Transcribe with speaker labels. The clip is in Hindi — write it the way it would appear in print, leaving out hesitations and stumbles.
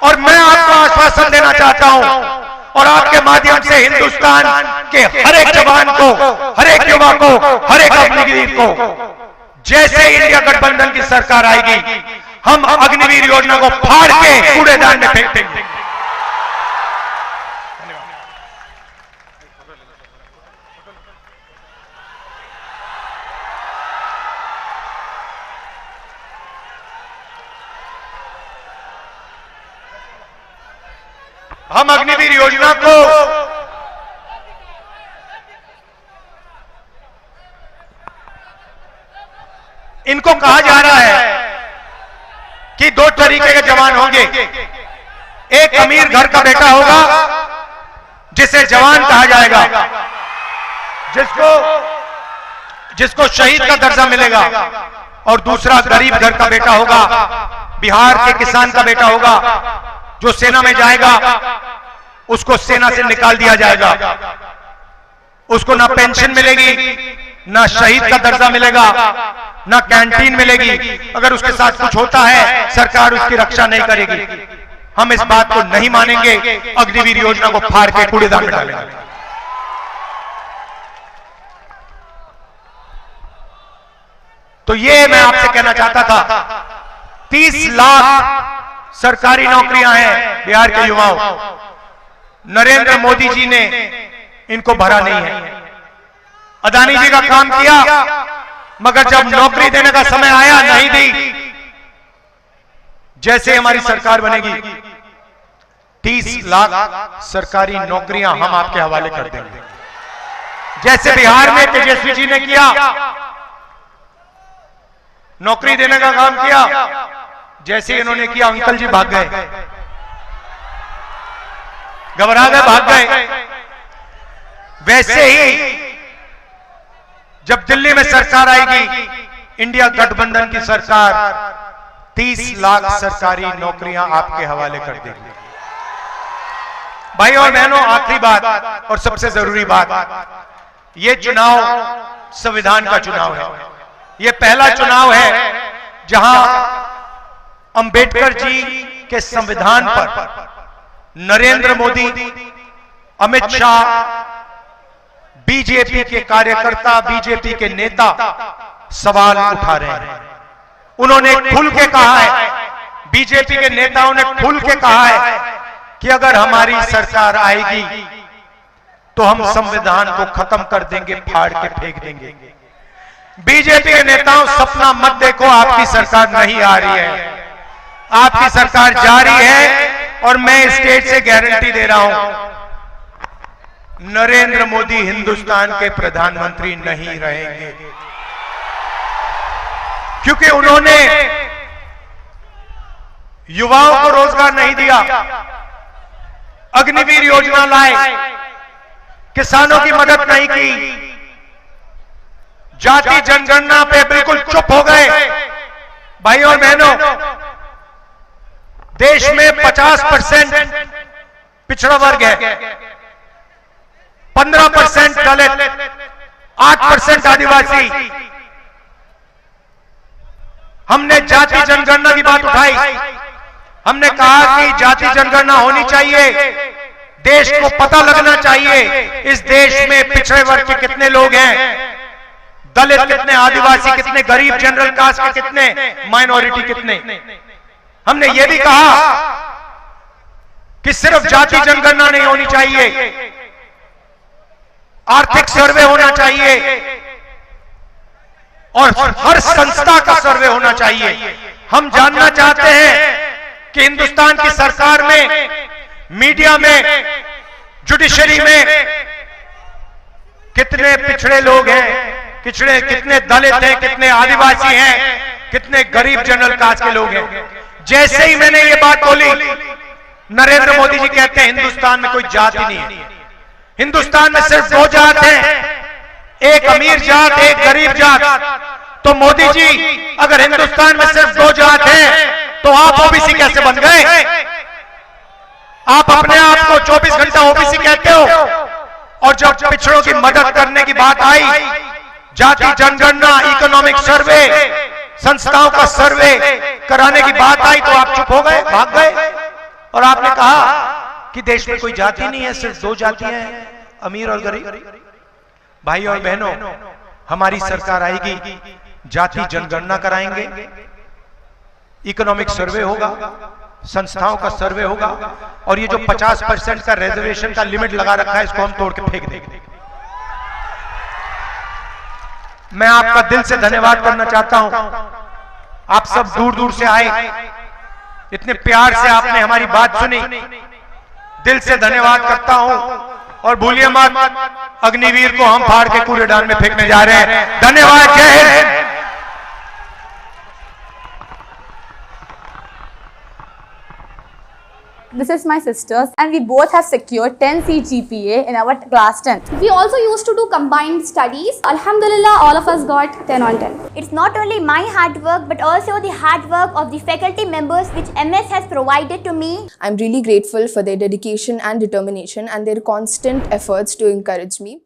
Speaker 1: और मैं आपको आश्वासन देना चाहता हूं और आपके माध्यम से हिंदुस्तान के हर एक जवान को, हर एक युवा को, हर एक अग्निवीर को, जैसे इंडिया गठबंधन की सरकार आएगी हम अग्निवीर योजना को फाड़ के कूड़ेदान में फेंक देंगे। हम अग्निवीर योजना को इनको कहा जा रहा है कि दो तरीके के जवान होंगे। एक अमीर घर का बेटा होगा जिसे जवान कहा जाएगा, जिसको शहीद का दर्जा मिलेगा, और दूसरा गरीब घर का बेटा होगा, बिहार के किसान का बेटा होगा जो सेना में जाएगा, उसको सेना से निकाल दिया जाएगा, उसको ना पेंशन मिलेगी, ना शहीद का दर्जा मिलेगा, ना कैंटीन मिलेगी। अगर उसके साथ कुछ होता है सरकार उसकी रक्षा नहीं करेगी। हम इस बात को नहीं मानेंगे, अग्निवीर योजना को फाड़ के कूड़ेदान में डालेंगे। तो ये मैं आपसे कहना चाहता था, 30 लाख सरकारी नौकरियां हैं बिहार के युवाओं, नरेंद्र मोदी जी ने इनको भरा नहीं है। अदानी जी का काम किया, मगर जब नौकरी देने का समय आया नहीं दी। जैसे हमारी सरकार बनेगी 30 लाख सरकारी नौकरियां हम आपके हवाले कर देंगे। जैसे बिहार में तेजस्वी जी ने किया, नौकरी देने का काम किया, जैसे इन्होंने किया अंकल जी भाग गए, घबरा गए, भाग गए। वैसे ही जब दिल्ली में सरकार आएगी, इंडिया गठबंधन की सरकार 30 लाख सरकारी नौकरियां आपके हवाले कर देगी। भाई और बहनों, आखिरी बात और सबसे जरूरी बात, यह चुनाव संविधान का चुनाव है। यह पहला चुनाव है जहां अंबेडकर जी के संविधान पर नरेंद्र मोदी, अमित शाह, बीजेपी के कार्यकर्ता, बीजेपी के नेता सवाल उठा रहे हैं। उन्होंने खुल के कहा है, बीजेपी के नेताओं ने खुल के कहा है कि अगर हमारी सरकार आएगी तो हम संविधान को खत्म कर देंगे, फाड़ के फेंक देंगे। बीजेपी के नेताओं, सपना मत देखो, आपकी सरकार नहीं आ रही है, आपकी सरकार जा रही है। और मैं स्टेज से गारंटी दे रहा हूं, नरेंद्र मोदी हिंदुस्तान के प्रधानमंत्री नहीं रहेंगे, क्योंकि उन्होंने युवाओं को रोजगार नहीं दिया, अग्निवीर योजना लाए, किसानों की मदद नहीं की, जाति जनगणना पे बिल्कुल चुप हो गए। भाई और बहनों, देश में 50% पिछड़ा वर्ग है, 15% दलित, 8% आदिवासी। हमने जाति जनगणना की बात उठाई, हमने कहा कि जाति जनगणना होनी चाहिए, देश को पता लगना चाहिए इस देश में पिछड़े वर्ग के कितने लोग हैं, दलित कितने, आदिवासी कितने, गरीब जनरल कास्ट के कितने, माइनॉरिटी कितने। हमने यह भी कहा कि सिर्फ जाति जनगणना नहीं होनी चाहिए, आर्थिक सर्वे होना चाहिए और हर संस्था का सर्वे होना चाहिए। हम जानना चाहते हैं कि हिंदुस्तान की सरकार में, मीडिया में, जुडिशरी में कितने पिछड़े लोग हैं, कितने दलित हैं, कितने आदिवासी हैं, कितने गरीब जनरल कास्ट के लोग हैं। जैसे ही मैंने ये बात बोली, नरेंद्र मोदी जी कहते हैं हिंदुस्तान में कोई जाति नहीं है, हिंदुस्तान में सिर्फ 2 जात हैं, एक अमीर जात, एक गरीब जात। तो मोदी जी, अगर हिंदुस्तान में सिर्फ 2 जात हैं तो आप ओबीसी कैसे बन गए? आप अपने आप को 24 घंटा ओबीसी कहते हो, और जब पिछड़ों की मदद करने की बात आई, जाति जनगणना, इकोनॉमिक सर्वे, संस्थाओं का सर्वे कराने की बात आई, तो आप चुप हो गए, भाग गए। और आपने कहा कि देश में कोई जाति नहीं है, सिर्फ दो जातियां हैं, अमीर और गरीब। भाई और बहनों, हमारी सरकार आएगी, जाति जनगणना कराएंगे, इकोनॉमिक सर्वे होगा, संस्थाओं का सर्वे होगा, और ये जो 50% का रिजर्वेशन का लिमिट लगा रखा है, इसको हम तोड़ के फेंक देंगे। मैं आपका दिल से धन्यवाद करना चाहता हूं। आप सब दूर दूर से आए, इतने प्यार से आपने हमारी बात सुनी, दिल से धन्यवाद करता हूं। और भूलिए मत, अग्निवीर को हम फाड़ के कूड़ेदान में फेंकने जा रहे हैं। धन्यवाद, जय Hind.
Speaker 2: This is my sisters and we both have secured 10 CGPA in our class 10.
Speaker 3: We also used to do combined studies. Alhamdulillah, all of us got 10 on 10.
Speaker 4: It's not only my hard work but also the hard work of the faculty members which MS has provided to me.
Speaker 5: I'm really grateful for their dedication and determination and their constant efforts to encourage me.